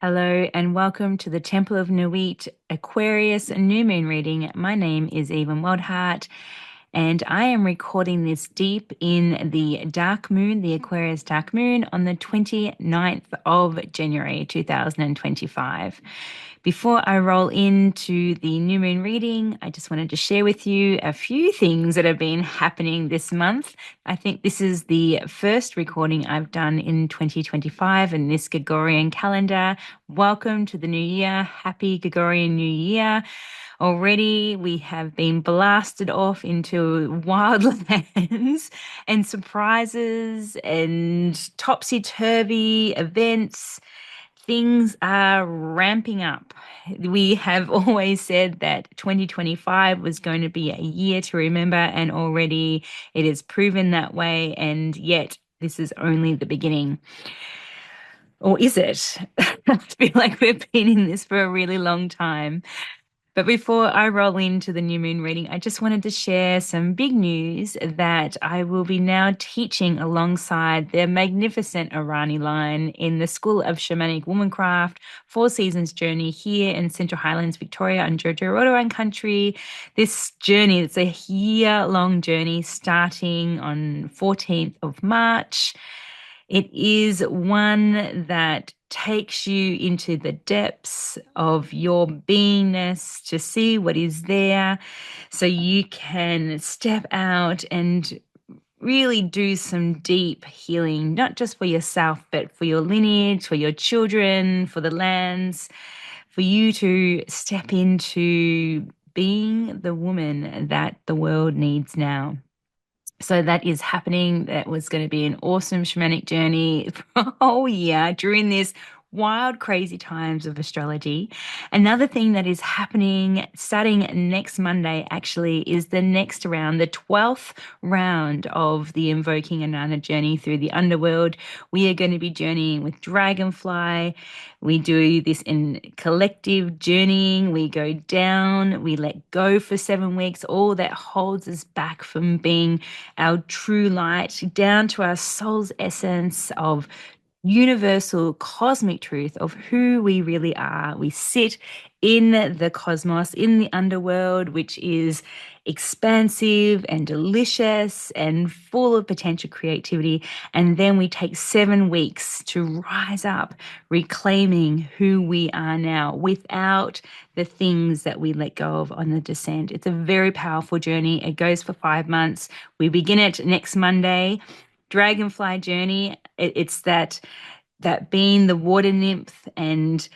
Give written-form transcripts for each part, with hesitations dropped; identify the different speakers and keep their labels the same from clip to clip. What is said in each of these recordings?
Speaker 1: Hello and welcome to the Temple of Nuit Aquarius New Moon reading. My name is Eva Wildheart, and I am recording this deep in the dark moon, the Aquarius dark moon, on the 29th of January 2025. Before I roll into the new moon reading, I just wanted to share with you a few things that have been happening this month. I think this is the first recording I've done in 2025 in this Gregorian calendar. Welcome to the new year. Happy Gregorian New Year. Already we have been blasted off into wild lands and surprises and topsy-turvy events. Things are ramping up. We have always said that 2025 was going to be a year to remember, and already it is proven that way, and yet this is only the beginning. Or is it? I feel like we've been in this for a really long time. But before I roll into the new moon reading, I just wanted to share some big news that I will be now teaching alongside the magnificent Irani line in the School of Shamanic Womencraft 4 Seasons journey here in Central Highlands, Victoria, and Jojo Rotorua country. This journey, it's a year-long journey starting on 14th of March. It is one that takes you into the depths of your beingness to see what is there so you can step out and really do some deep healing, not just for yourself, but for your lineage, for your children, for the lands, for you to step into being the woman that the world needs now. So that is happening. That was going to be an awesome shamanic journey for a whole year during this wild, crazy times of astrology. Another thing that is happening starting next Monday actually is the next round, the 12th round of the Invoking Inanna Journey through the Underworld. We are going to be journeying with Dragonfly. We do this in collective journeying. We go down, we let go for 7 weeks, all that holds us back from being our true light, down to our soul's essence of universal cosmic truth of who we really are. We sit in the cosmos, in the underworld, which is expansive and delicious and full of potential creativity. And then we take 7 weeks to rise up, reclaiming who we are now without the things that we let go of on the descent. It's a very powerful journey. It goes for 5 months. We begin it next Monday. Dragonfly journey. It's that being the water nymph and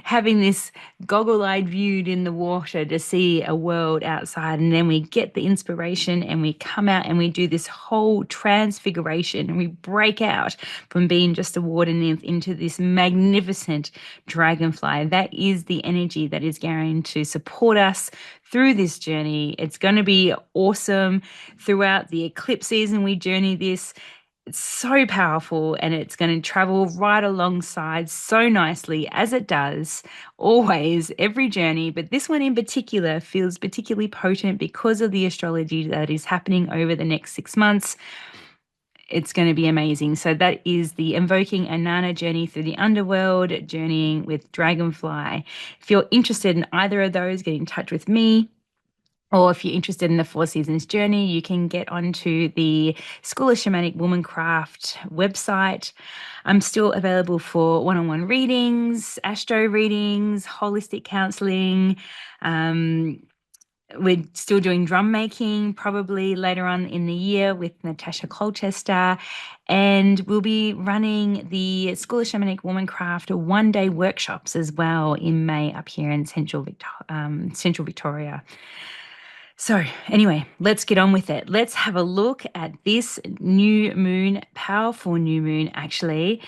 Speaker 1: having this goggle-eyed view in the water to see a world outside, and then we get the inspiration and we come out and we do this whole transfiguration and we break out from being just a water nymph into this magnificent dragonfly. That is the energy that is going to support us through this journey. It's going to be awesome. Throughout the eclipse season, we journey this. It's so powerful, and it's going to travel right alongside so nicely, as it does always, every journey. But this one in particular feels particularly potent because of the astrology that is happening over the next 6 months. It's going to be amazing. So that is the Invoking Inanna Journey through the Underworld, journeying with Dragonfly. If you're interested in either of those, get in touch with me. Or if you're interested in the 4 Seasons journey, you can get onto the School of Shamanic Womencraft website. I'm still available for one-on-one readings, astro readings, holistic counselling. We're still doing drum making probably later on in the year with Natasha Colchester. And we'll be running the School of Shamanic Womencraft one-day workshops as well in May up here in Central Victoria. So anyway, let's get on with it. Let's have a look at this new moon, powerful new moon actually.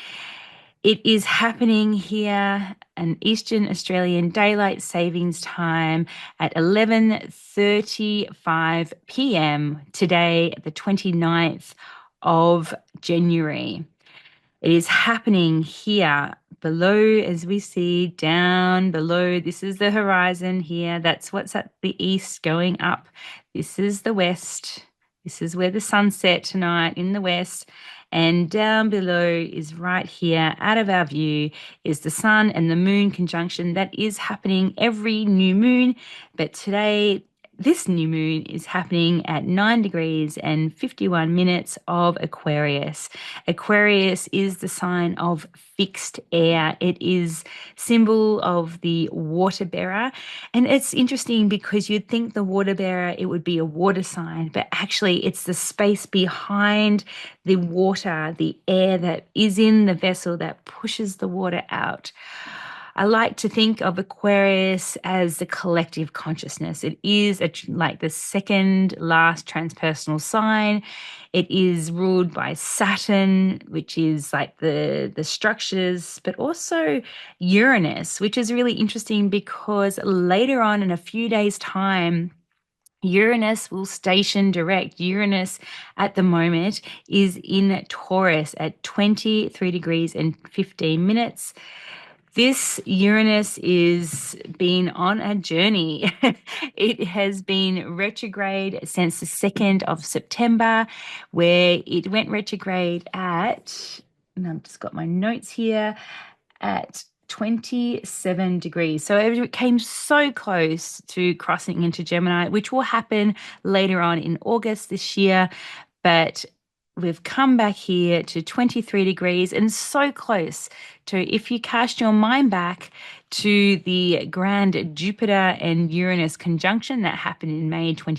Speaker 1: It is happening here in Eastern Australian Daylight Savings Time at 11:35 p.m. today, the 29th of January. It is happening here below, as we see down below. This is the horizon here. That's what's at the east going up. This is the west. This is where the sun set tonight in the west. And down below is right here, out of our view, is the sun and the moon conjunction that is happening every new moon. But today, this new moon is happening at 9 degrees and 51 minutes of Aquarius. Aquarius is the sign of fixed air. It is symbol of the water bearer. And it's interesting because you'd think the water bearer, it would be a water sign, but actually it's the space behind the water, the air that is in the vessel that pushes the water out. I like to think of Aquarius as the collective consciousness. It is like the second last transpersonal sign. It is ruled by Saturn, which is like the structures, but also Uranus, which is really interesting because later on in a few days' time, Uranus will station direct. Uranus at the moment is in Taurus at 23 degrees and 15 minutes. This Uranus is been on a journey. It has been retrograde since the 2nd of September, where it went retrograde at, and I've just got my notes here, at 27 degrees. So it came so close to crossing into Gemini, which will happen later on in August this year. But we've come back here to 23 degrees and so close to, if you cast your mind back to the grand Jupiter and Uranus conjunction that happened in April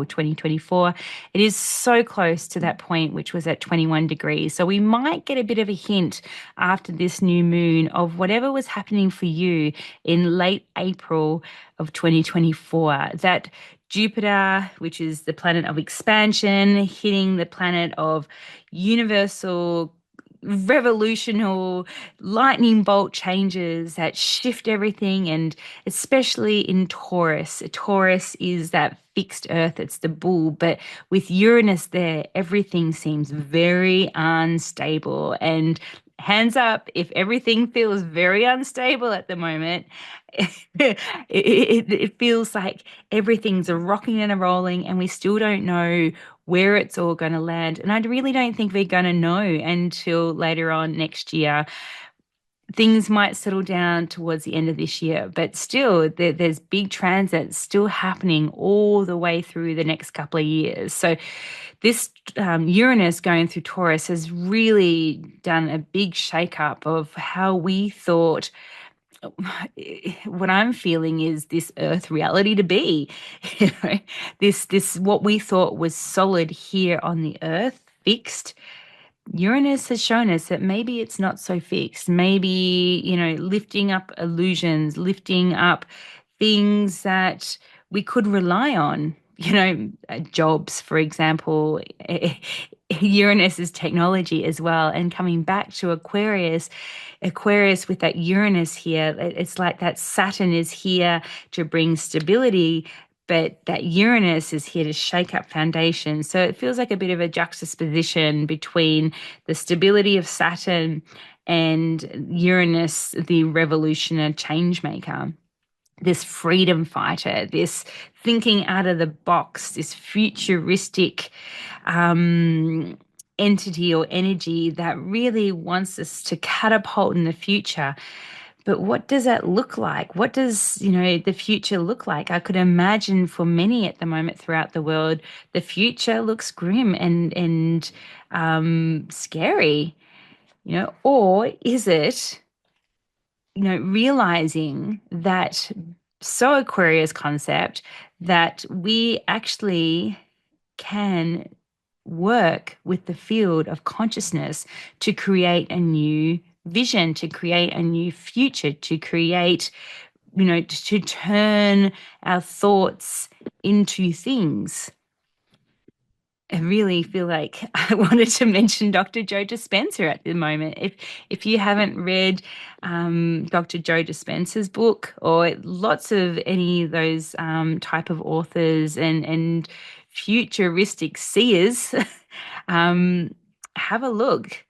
Speaker 1: 2024, it is so close to that point, which was at 21 degrees. So we might get a bit of a hint after this new moon of whatever was happening for you in late April of 2024, that Jupiter, which is the planet of expansion, hitting the planet of universal, revolutionary, lightning bolt changes that shift everything, and especially in Taurus. Taurus is that fixed earth, it's the bull, but with Uranus there, everything seems very unstable. And hands up, if everything feels very unstable at the moment, it feels like everything's a rocking and a rolling, and we still don't know where it's all going to land. And I really don't think we're going to know until later on next year. Things might settle down towards the end of this year, but still, there's big transits still happening all the way through the next couple of years. So this Uranus going through Taurus has really done a big shakeup of how we thought. What I'm feeling is this earth reality to be. You know, this what we thought was solid here on the earth, fixed. Uranus has shown us that maybe it's not so fixed. Maybe, lifting up illusions, lifting up things that we could rely on, jobs, for example. Uranus is technology as well. And coming back to Aquarius with that Uranus here, it's like that Saturn is here to bring stability, but that Uranus is here to shake up foundations. So it feels like a bit of a juxtaposition between the stability of Saturn and Uranus, the revolutionary change maker, this freedom fighter, this thinking out of the box, this futuristic entity or energy that really wants us to catapult in the future. But what does that look like? What does, the future look like? I could imagine for many at the moment throughout the world, the future looks grim and scary, or is it, realizing that Aquarius concept that we actually can work with the field of consciousness to create a new vision, to create a new future, to create, to turn our thoughts into things. I really feel like I wanted to mention Dr. Joe Dispenza at the moment. If you haven't read Dr. Joe Dispenza's book, or lots of any of those type of authors and futuristic seers, have a look.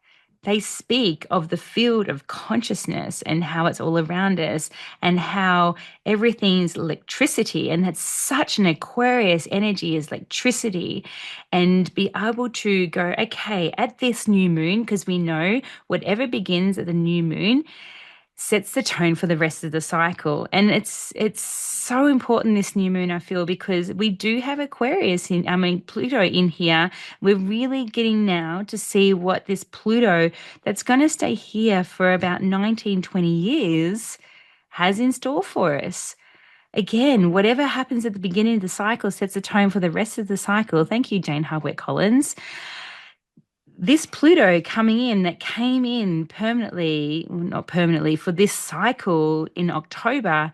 Speaker 1: they speak of the field of consciousness and how it's all around us and how everything's electricity. And that's such an Aquarius energy is electricity. And be able to go, okay, at this new moon, because we know whatever begins at the new moon sets the tone for the rest of the cycle. And it's so important this new moon, I feel, because we do have Aquarius in, I mean, Pluto in here. We're really getting now to see what this Pluto that's going to stay here for about 19, 20 years has in store for us. Again, whatever happens at the beginning of the cycle sets the tone for the rest of the cycle. Thank you, Jane Hardware Collins. This Pluto coming in that came in permanently, well, not permanently, for this cycle in October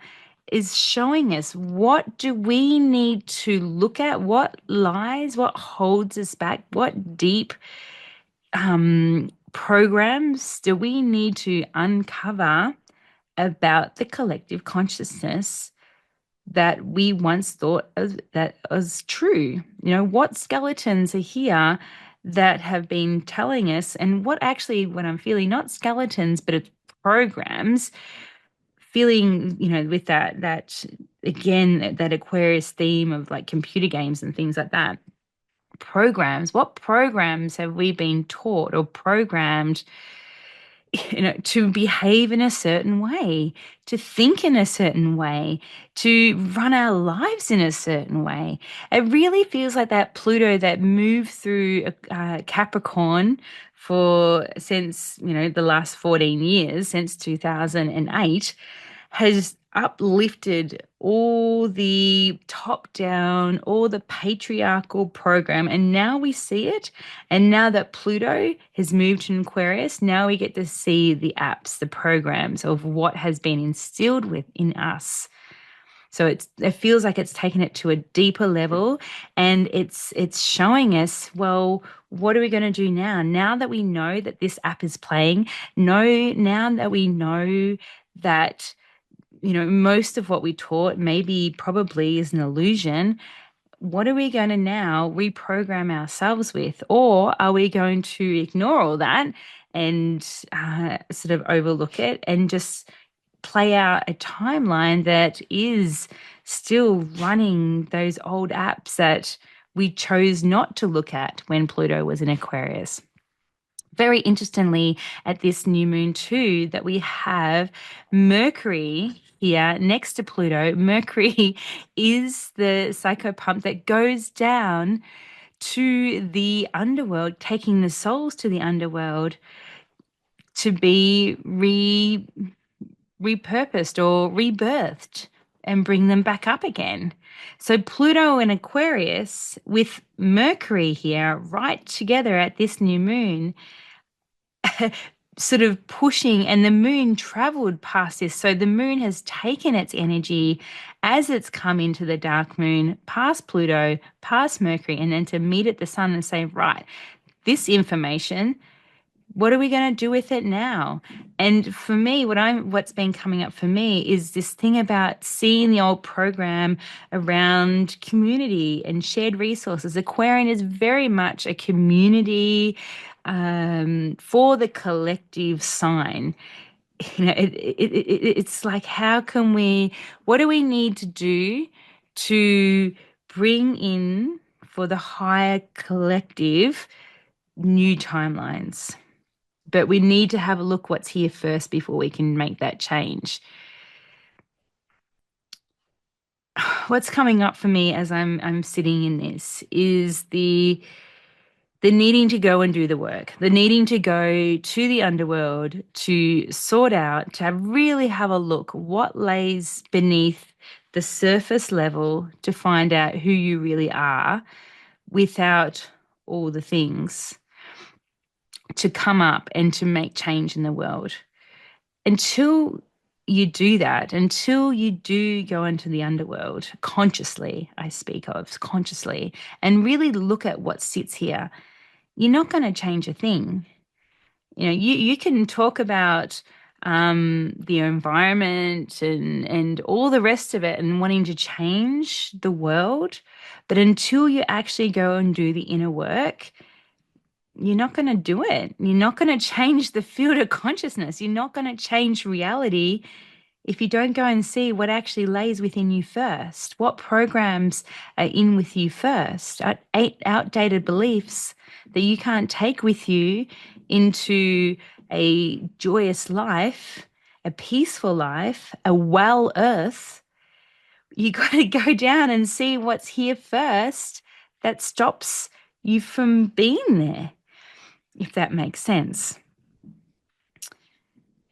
Speaker 1: is showing us what do we need to look at, what lies, what holds us back, what deep programs do we need to uncover about the collective consciousness that we once thought that was true. What skeletons are here that have been telling us, and what I'm feeling, not skeletons, but it's programs, feeling, with that again, that Aquarius theme of like computer games and things like that. Programs, what programs have we been taught or programmed to behave in a certain way, to think in a certain way, to run our lives in a certain way? It really feels like that Pluto that moved through Capricorn since the last 14 years, since 2008, has uplifted all the top down, all the patriarchal program. And now we see it. And now that Pluto has moved to Aquarius, now we get to see the apps, the programs of what has been instilled within us. So it feels like it's taken it to a deeper level, and it's showing us, well, what are we going to do now? Now that we know that this app is playing, now that we know that most of what we taught probably is an illusion, what are we going to now reprogram ourselves with? Or are we going to ignore all that and sort of overlook it and just play out a timeline that is still running those old apps that we chose not to look at when Pluto was in Aquarius? Very interestingly, at this new moon too, that we have Mercury here next to Pluto. Mercury is the psychopump that goes down to the underworld, taking the souls to the underworld to be repurposed or rebirthed and bring them back up again. So Pluto and Aquarius with Mercury here right together at this new moon, sort of pushing, and the moon traveled past this. So the moon has taken its energy as it's come into the dark moon, past Pluto, past Mercury, and then to meet at the sun and say, right, this information, what are we going to do with it now? And for me, what's been coming up for me is this thing about seeing the old program around community and shared resources. Aquarian is very much a community for the collective sign. It's like, what do we need to do to bring in for the higher collective new timelines? But we need to have a look what's here first before we can make that change. What's coming up for me as I'm sitting in this is the needing to go and do the work, the needing to go to the underworld to sort out, to really have a look what lays beneath the surface level to find out who you really are without all the things to come up and to make change in the world. Until you do that, until you do go into the underworld consciously, I speak of consciously, and really look at what sits here, you're not going to change a thing. You can talk about the environment and all the rest of it and wanting to change the world, but until you actually go and do the inner work, you're not going to do it. You're not going to change the field of consciousness. You're not going to change reality if you don't go and see what actually lays within you first. What programs are in with you first? Outdated beliefs that you can't take with you into a joyous life, a peaceful life, a well earth. You got to go down and see what's here first that stops you from being there, if that makes sense.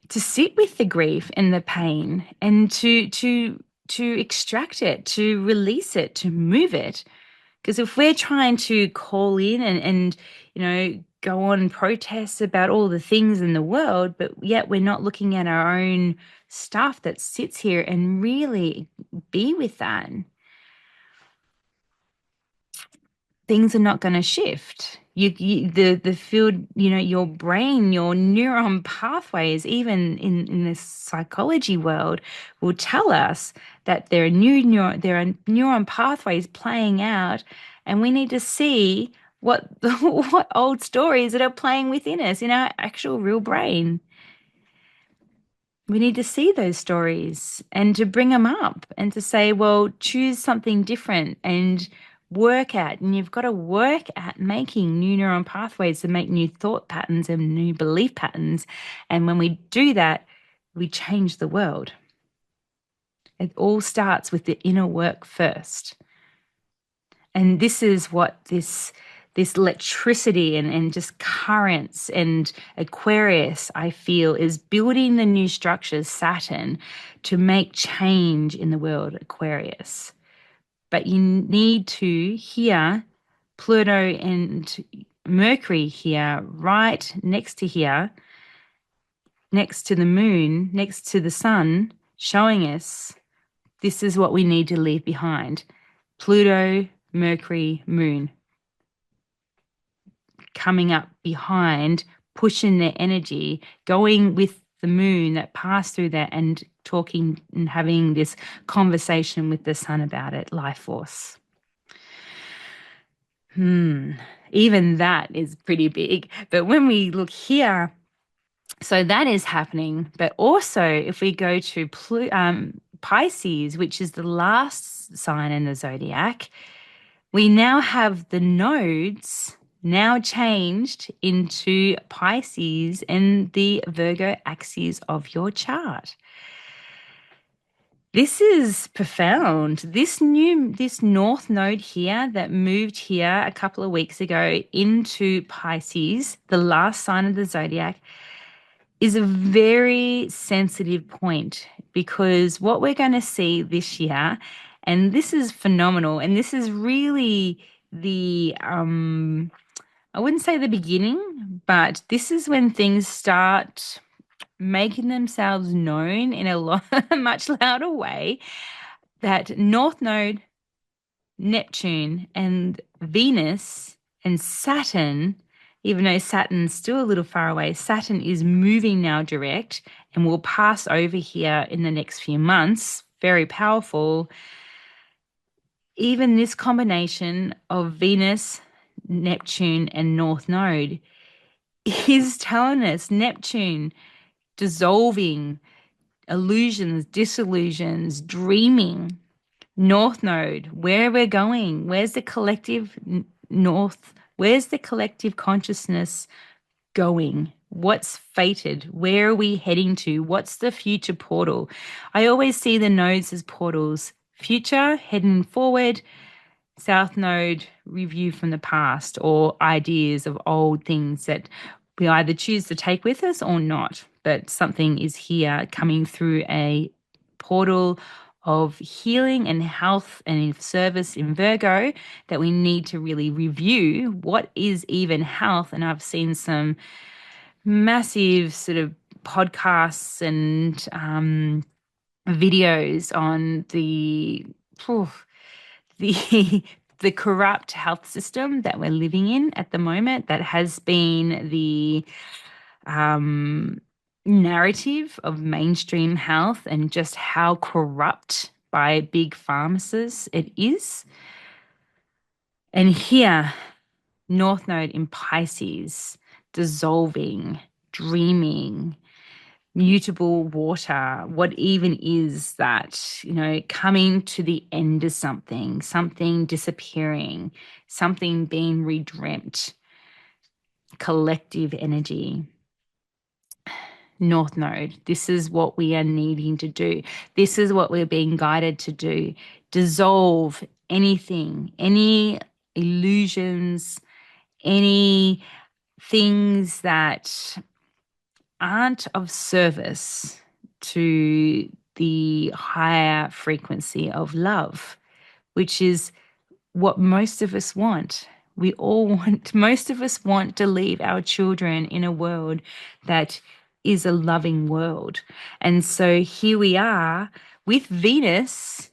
Speaker 1: To sit with the grief and the pain and to extract it, to release it, to move it. Because if we're trying to call in and go on protests about all the things in the world, but yet we're not looking at our own stuff that sits here and really be with that, things are not going to shift. The field, your brain, your neuron pathways, even in the psychology world, will tell us that there are neuron pathways playing out, and we need to see what what old stories that are playing within us in our actual real brain. We need to see those stories and to bring them up and to say, well, choose something different and work at. And you've got to work at making new neuron pathways to make new thought patterns and new belief patterns. And when we do that, we change the world. It all starts with the inner work first. And this is what this electricity and just currents and Aquarius, I feel, is building the new structures, Saturn, to make change in the world, Aquarius. But you need to hear Pluto and Mercury here, right next to here, next to the moon, next to the sun, showing us this is what we need to leave behind. Pluto, Mercury, moon coming up behind, pushing their energy, going with the moon that passed through there and talking and having this conversation with the sun about it, life force. Even that is pretty big. But when we look here, so that is happening. But also, if we go to Pisces, which is the last sign in the zodiac, we now have the nodes now changed into Pisces and the Virgo axis of your chart. This is profound. This north node here that moved here a couple of weeks ago into Pisces, the last sign of the zodiac, is a very sensitive point, because what we're going to see this year, and this is phenomenal, and this is really the I wouldn't say the beginning, but this is when things start making themselves known in a much louder way, that North Node, Neptune, and Venus and Saturn, even though Saturn's still a little far away, Saturn is moving now direct and will pass over here in the next few months. Very powerful. Even this combination of Venus, Neptune, and North Node is telling us Neptune dissolving, illusions, disillusions, dreaming. North Node, where we're going, where's the collective north, where's the collective consciousness going? What's fated? Where are we heading to? What's the future portal? I always see the nodes as portals. Future, heading forward. South Node, review from the past, or ideas of old things that we either choose to take with us or not. But something is here coming through a portal of healing and health and service in Virgo that we need to really review what is even health. And I've seen some massive sort of podcasts and videos on the the corrupt health system that we're living in at the moment, that has been the narrative of mainstream health, and just how corrupt by big pharmacists it is. And here, North Node in Pisces, dissolving, dreaming, mutable water. What even is that? Coming to the end of something, something disappearing, something being redreamt, collective energy. North Node. This is what we are needing to do. This is what we're being guided to do. Dissolve anything, any illusions, any things that aren't of service to the higher frequency of love, which is what most of us want. We all want, most of us want to leave our children in a world that is a loving world. And so here we are with Venus,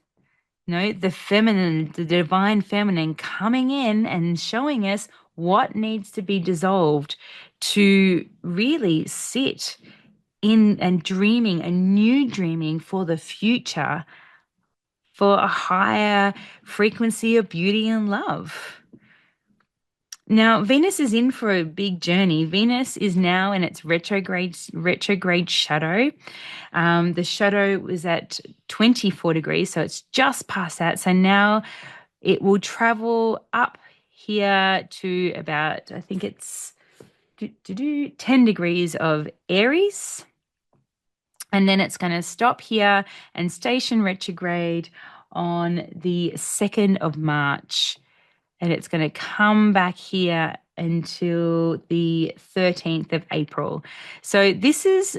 Speaker 1: the feminine, the divine feminine coming in and showing us what needs to be dissolved to really sit in and dreaming, a new dreaming for the future, for a higher frequency of beauty and love. Now, Venus is in for a big journey. Venus is now in its retrograde shadow. The shadow was at 24 degrees, so it's just past that. So now it will travel up here to about, I think it's 10 degrees of Aries. And then it's going to stop here and station retrograde on the 2nd of March. And it's going to come back here until the 13th of April. So this is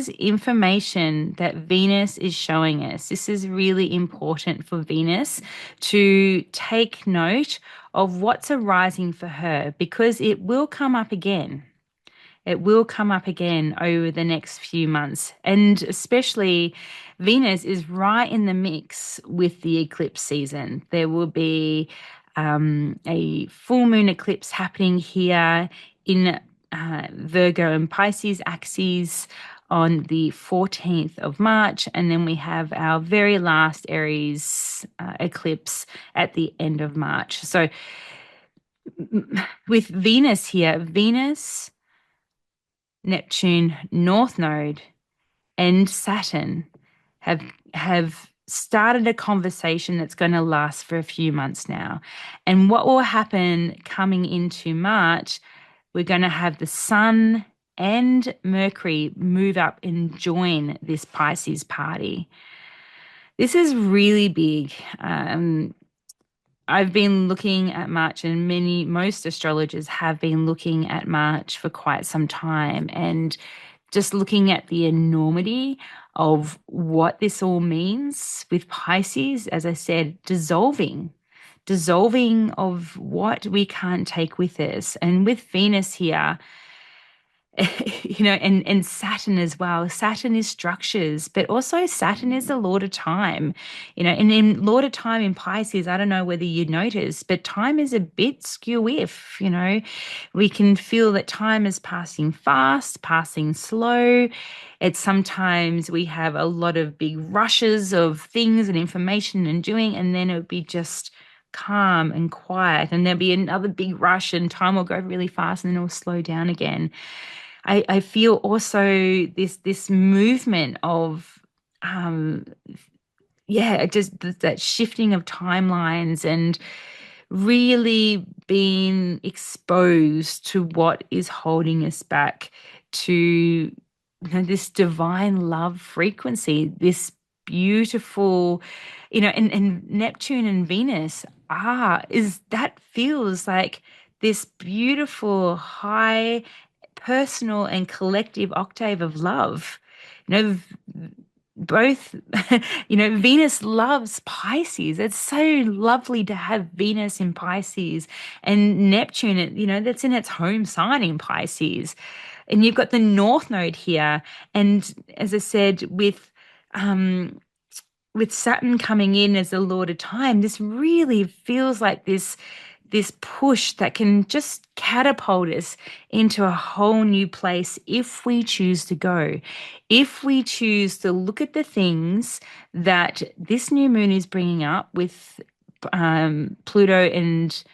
Speaker 1: information that Venus is showing us. This is really important for Venus to take note of what's arising for her, because it will come up again. It will come up again over the next few months. And especially Venus is right in the mix with the eclipse season. There will be a full moon eclipse happening here in Virgo and Pisces axes on the 14th of March. And then we have our very last Aries eclipse at the end of March. So with Venus here, Venus, Neptune, North Node, and Saturn have started a conversation that's going to last for a few months now. And what will happen coming into March, we're going to have the Sun and Mercury move up and join this Pisces party. This is really big. I've been looking at March, and most astrologers have been looking at March for quite some time, and just looking at the enormity of what this all means with Pisces, as I said, dissolving of what we can't take with us. And with Venus here, and Saturn as well. Saturn is structures, but also Saturn is the Lord of time, and in Lord of time in Pisces, I don't know whether you notice, but time is a bit skew-if, we can feel that time is passing fast, passing slow. It's sometimes we have a lot of big rushes of things and information and doing, and then it would be just calm and quiet, and there'll be another big rush and time will go really fast and then it'll slow down again. I feel also this movement of just that shifting of timelines and really being exposed to what is holding us back to this divine love frequency, this beautiful, and Neptune and Venus feels like this beautiful high personal and collective octave of love. Both, Venus loves Pisces. It's so lovely to have Venus in Pisces, and Neptune, that's in its home sign in Pisces. And you've got the North Node here. And as I said, with Saturn coming in as the Lord of time, this really feels like this push that can just catapult us into a whole new place if we choose to go. If we choose to look at the things that this new moon is bringing up with Pluto and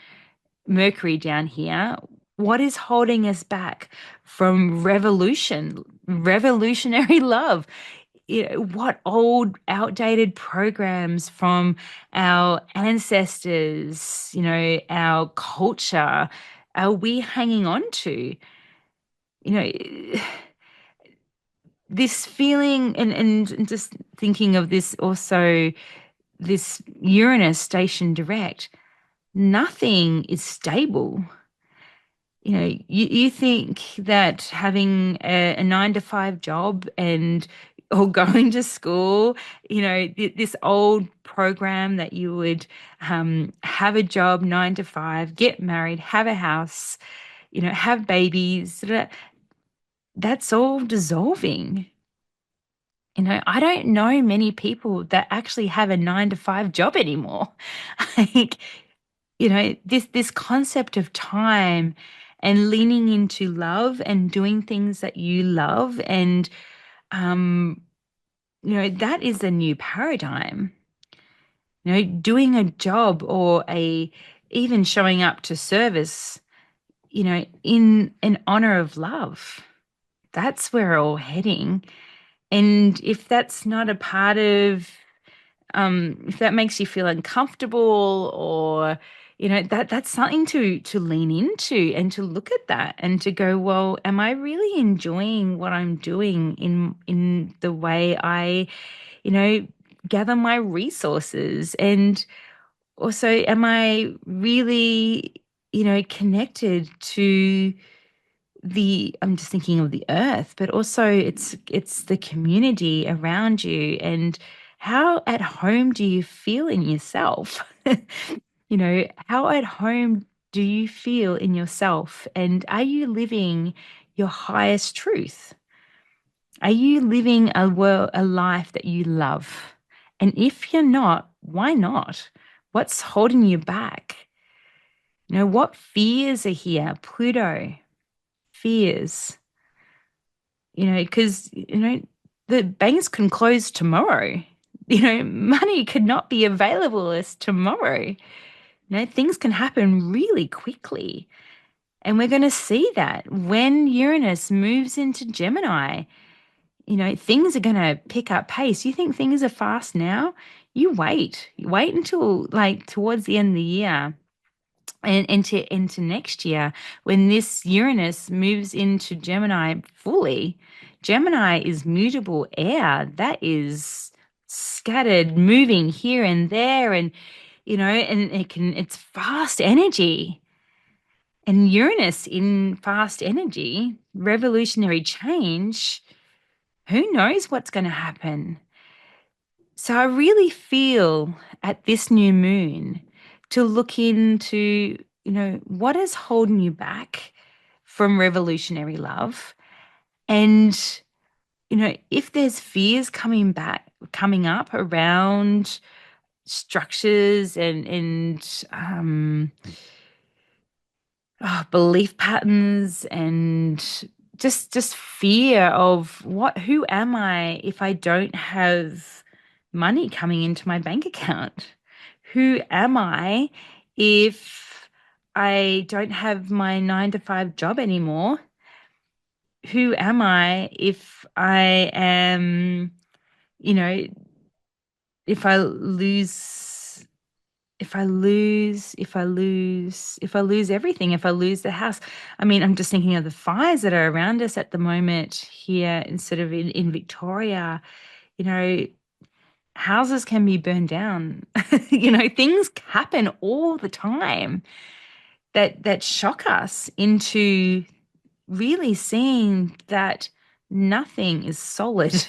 Speaker 1: Mercury down here. What is holding us back from revolutionary love? What old, outdated programs from our ancestors, our culture, are we hanging on to? You know, this feeling, and just thinking of this also, this Uranus station direct, nothing is stable. You think that having a 9 to 5 job and or going to school, this old program that you would have a job 9 to 5, get married, have a house, have babies, that's all dissolving. I don't know many people that actually have a 9 to 5 job anymore. Like, this concept of time and leaning into love and doing things that you love, and that is a new paradigm. Doing a job or even showing up to service, in an honor of love. That's where we're all heading. And if that's not a part of, if that makes you feel uncomfortable, or that's something to lean into and to look at that and to go, well, am I really enjoying what I'm doing in the way I, gather my resources? And also, am I really, connected to I'm just thinking of the earth, but also it's the community around you, and how at home do you feel in yourself? How at home do you feel in yourself? And are you living your highest truth? Are you living a life that you love? And if you're not, why not? What's holding you back? What fears are here? Pluto, fears. Because, the banks can close tomorrow. Money could not be available as tomorrow. Things can happen really quickly. And we're going to see that when Uranus moves into Gemini, things are going to pick up pace. You think things are fast now? You wait. Wait until like towards the end of the year and into next year, when this Uranus moves into Gemini fully. Gemini is mutable air. That is scattered, moving here and there, and and it's fast energy. And Uranus in fast energy, revolutionary change, who knows what's going to happen? So I really feel at this new moon to look into, what is holding you back from revolutionary love. And, if there's fears coming up around structures and belief patterns, and just fear of who am I if I don't have money coming into my bank account? Who am I if I don't have my 9 to 5 job anymore? Who am I if I am, you know, if I lose, if I lose everything, if I lose the house? I mean, I'm just thinking of the fires that are around us at the moment here, instead of in Victoria. You know, houses can be burned down. Things happen all the time that shock us into really seeing that nothing is solid.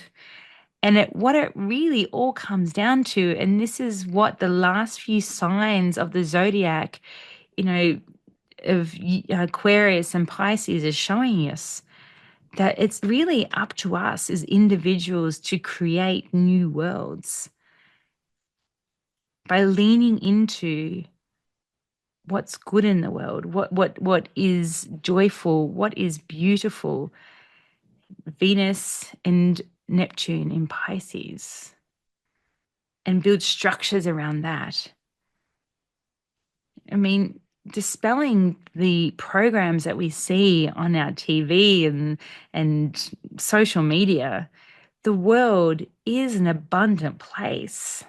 Speaker 1: And what it really all comes down to, and this is what the last few signs of the zodiac, you know, of Aquarius and Pisces is showing us, that it's really up to us as individuals to create new worlds by leaning into what's good in the world, what is joyful, what is beautiful. Venus and Neptune in Pisces, and build structures around that. I mean, dispelling the programs that we see on our TV and social media. The world is an abundant place.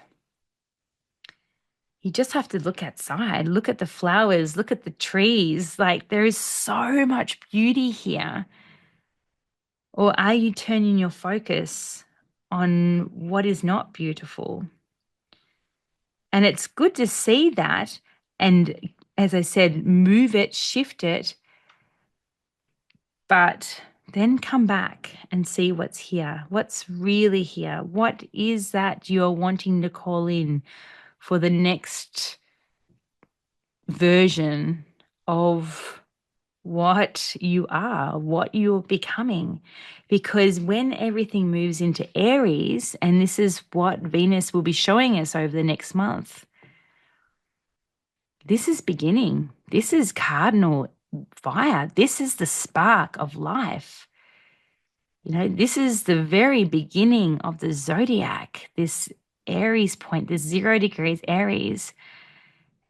Speaker 1: You just have to look outside, look at the flowers, look at the trees. Like, there is so much beauty here. Or are you turning your focus on what is not beautiful? And it's good to see that. And as I said, move it, shift it, but then come back and see what's here. What's really here? What is that you're wanting to call in for the next version of what you are, what you're becoming? Because when everything moves into Aries, and this is what Venus will be showing us over the next month, this is beginning. This is cardinal fire. This is the spark of life. You know, this is the very beginning of the zodiac, this Aries point, this 0 degrees Aries.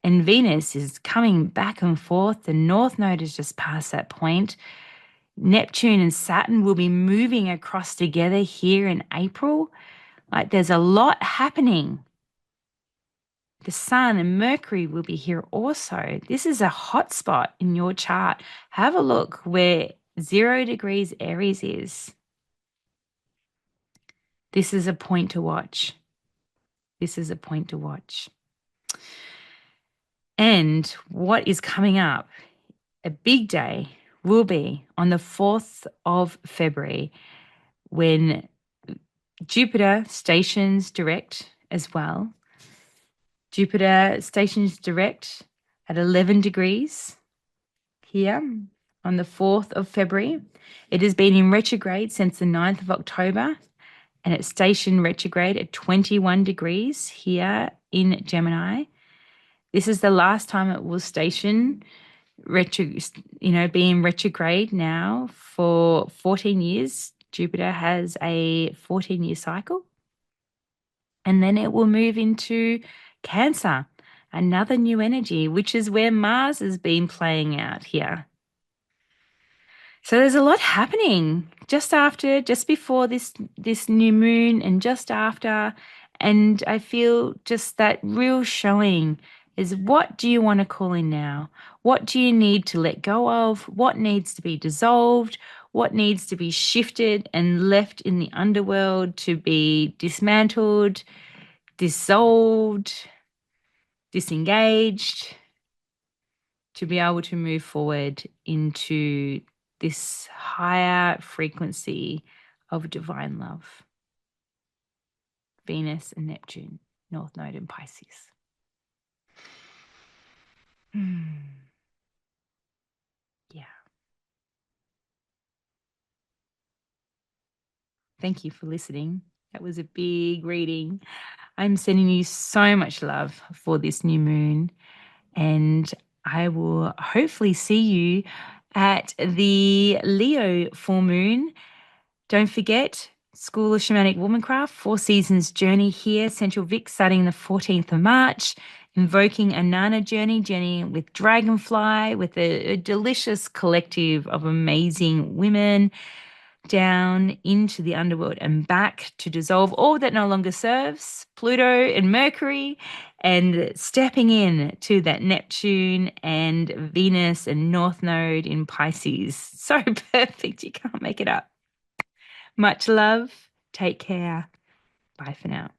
Speaker 1: And Venus is coming back and forth. The North Node has just passed that point. Neptune and Saturn will be moving across together here in April. Like, there's a lot happening. The Sun and Mercury will be here also. This is a hot spot in your chart. Have a look where 0 degrees Aries is. This is a point to watch. This is a point to watch. And what is coming up? A big day will be on the 4th of February when Jupiter stations direct as well. Jupiter stations direct at 11 degrees here on the 4th of February. It has been in retrograde since the 9th of October, and it's stationed retrograde at 21 degrees here in Gemini. This is the last time it will station being retrograde now for 14 years. Jupiter has a 14-year cycle. And then it will move into Cancer, another new energy, which is where Mars has been playing out here. So there's a lot happening just before this new moon and just after. And I feel just that real showing is, what do you want to call in now? What do you need to let go of? What needs to be dissolved? What needs to be shifted and left in the underworld to be dismantled, dissolved, disengaged, to be able to move forward into this higher frequency of divine love? Venus and Neptune, North Node in Pisces. Yeah. Thank you for listening. That was a big reading. I'm sending you so much love for this new moon, and I will hopefully see you at the Leo full moon. Don't forget, School of Shamanic Womencraft, 4 seasons journey here, Central Vic, starting the 14th of March. Invoking Inanna Journey with Dragonfly, with a delicious collective of amazing women down into the underworld and back to dissolve all that no longer serves, Pluto and Mercury, and stepping in to that Neptune and Venus and North Node in Pisces. So perfect, you can't make it up. Much love. Take care. Bye for now.